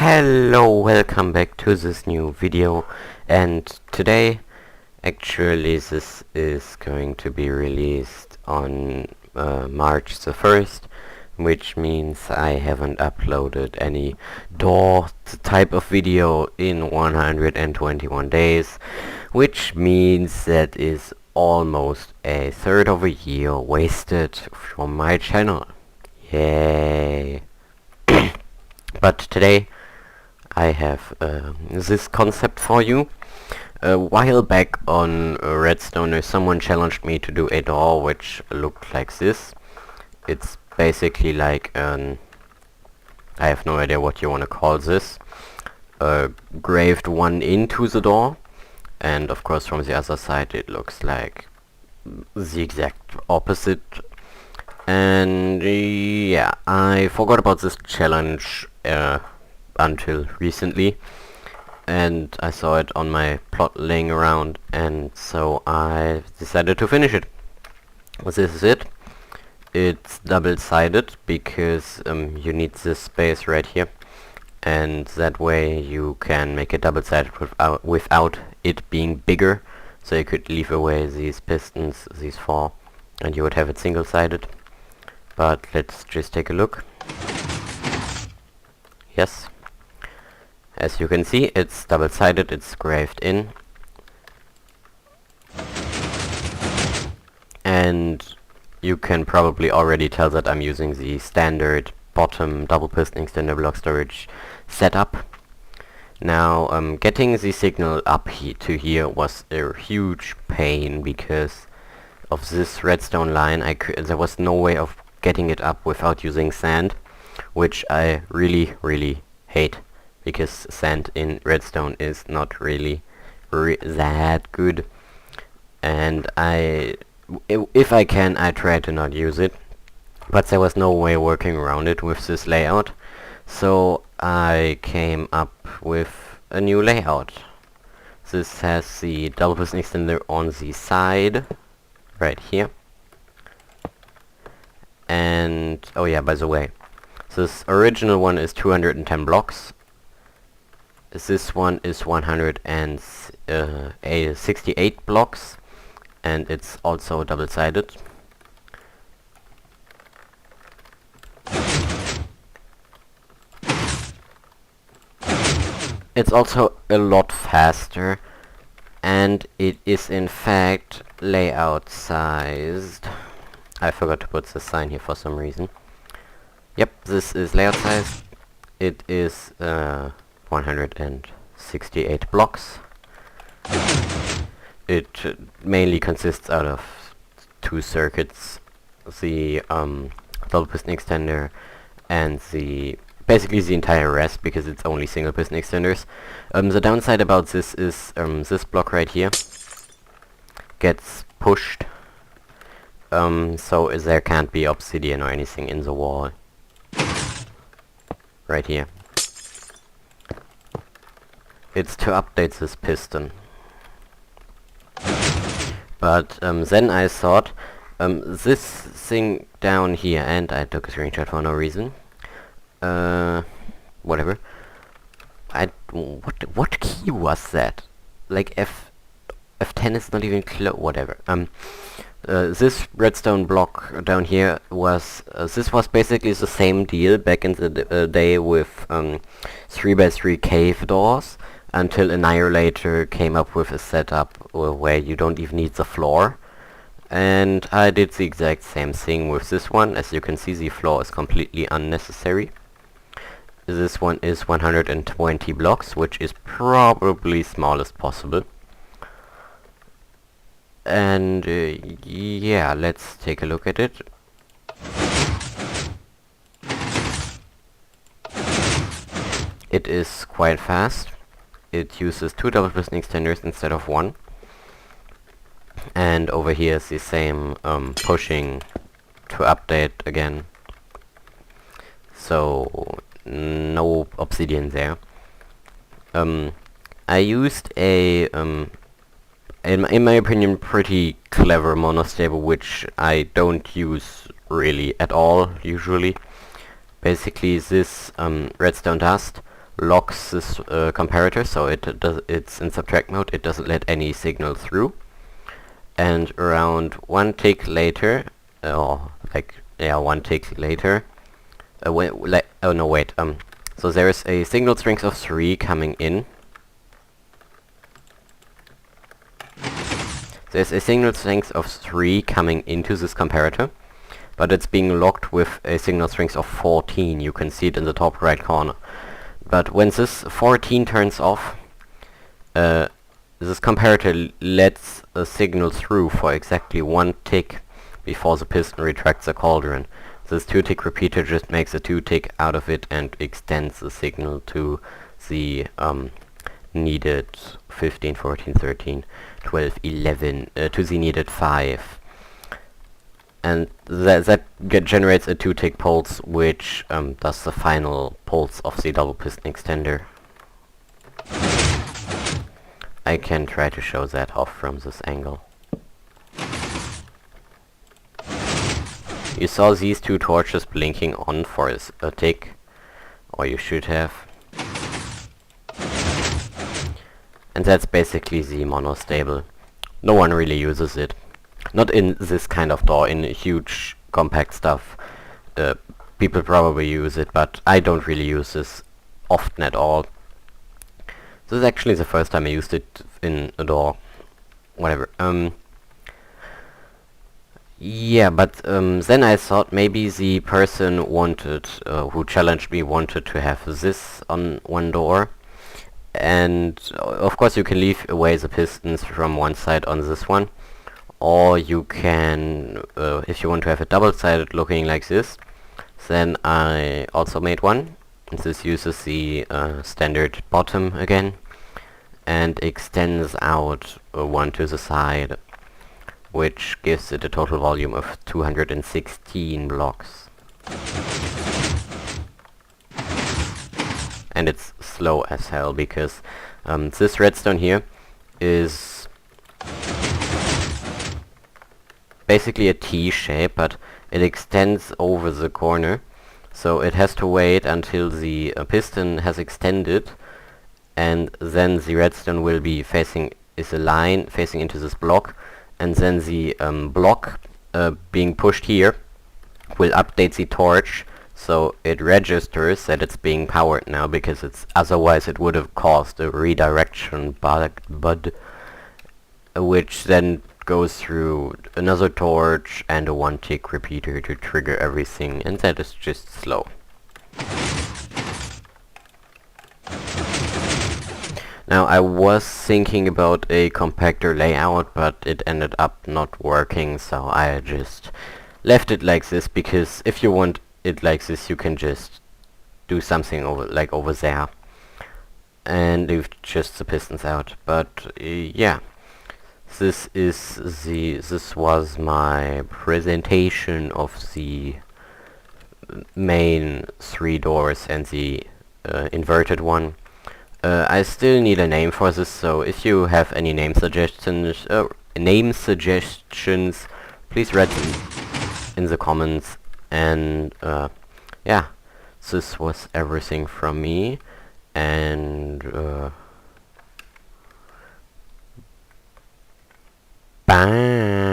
Hello, welcome back to this new video, and today actually this is going to be released on March the 1st, which means I haven't uploaded any DAW type of video in 121 days, which means that is almost a third of a year wasted from my channel. Yay! But today I have this concept for you. A while back on Redstone someone challenged me to do a door which looked like this. It's basically like I have no idea what you want to call this. Graved one into the door, and of course from the other side it looks like the exact opposite. And yeah, I forgot about this challenge until recently, and I saw it on my plot laying around, and so I decided to finish it. This is it. It's double-sided because you need this space right here, and that way you can make it double-sided without it being bigger, so you could leave away these pistons, these four, and you would have it single-sided. But let's just take a look. Yes. As you can see, it's double-sided, it's graved in. And you can probably already tell that I'm using the standard bottom double piston extender block storage setup. Now, getting the signal up to here was a huge pain because of this redstone line. There was no way of getting it up without using sand, which I really hate, because sand in redstone is not really that good, and if I can, I try to not use it, but there was no way working around it with this layout, so I came up with a new layout. This has the double piston extender on the side right here. And oh yeah, by the way, this original one is 210 blocks. This one is 168 blocks, and it's also double-sided. It's also a lot faster, and it is in fact layout sized. I forgot to put the sign here for some reason. Yep, this is layout size. It is 168 blocks. It mainly consists out of two circuits, the double piston extender and basically the entire rest, because it's only single piston extenders. The downside about this is this block right here gets pushed. So there can't be obsidian or anything in the wall. Right here. It's to update this piston. But then I thought, this thing down here, and I took a screenshot for no reason. Whatever. What key was that? Like F10 is not even close. Whatever. This redstone block down here was this was basically the same deal back in the day with 3x3 cave doors, until Annihilator came up with a setup where you don't even need the floor, and I did the exact same thing with this one. As you can see, the floor is completely unnecessary. This one is 120 blocks, which is probably smallest possible. And yeah, let's take a look at it. It is quite fast. It uses two double piston extenders instead of one. And over here is the same pushing to update again. So no obsidian there. I used a in my opinion, pretty clever monostable, which I don't use really at all, usually. Basically, this redstone dust locks this comparator, so it's in subtract mode. It doesn't let any signal through. And around 1 tick later, or like 1 tick later, so there's a signal strength of 3 coming in. There's a signal strength of 3 coming into this comparator, but it's being locked with a signal strength of 14. You can see it in the top right corner. But when this 14 turns off, this comparator lets a signal through for exactly 1 tick before the piston retracts the cauldron. This 2-tick repeater just makes a 2-tick out of it and extends the signal to the needed 15, 14, 13, 12, 11, to the needed 5. And that generates a 2-tick pulse, which does the final pulse of the double piston extender. I can try to show that off from this angle. You saw these 2 torches blinking on for a tick, or you should have. And that's basically the monostable. No one really uses it. Not in this kind of door. In huge compact stuff, people probably use it, but I don't really use this often at all. This is actually the first time I used it in a door. Whatever. Yeah, but then I thought maybe the person wanted, who challenged me, wanted to have this on one door. And of course you can leave away the pistons from one side on this one. Or you can, if you want to have it double-sided looking like this, then I also made one. This uses the standard bottom again and extends out one to the side, which gives it a total volume of 216 blocks. And it's slow as hell because this redstone here is basically a T shape, but it extends over the corner, so it has to wait until the piston has extended, and then the redstone will be is a line facing into this block, and then the block being pushed here will update the torch, so it registers that it's being powered now, because otherwise it would have caused a redirection bud, which then goes through another torch and a 1-tick repeater to trigger everything, and that is just slow. Now I was thinking about a compactor layout, but it ended up not working, so I just left it like this, because if you want it like this you can just do something over there and leave just the pistons out. But yeah, this was my presentation of the main 3 doors and the inverted one. I still need a name for this, so if you have any name suggestions, please write them in the comments. And yeah, this was everything from me, and bye.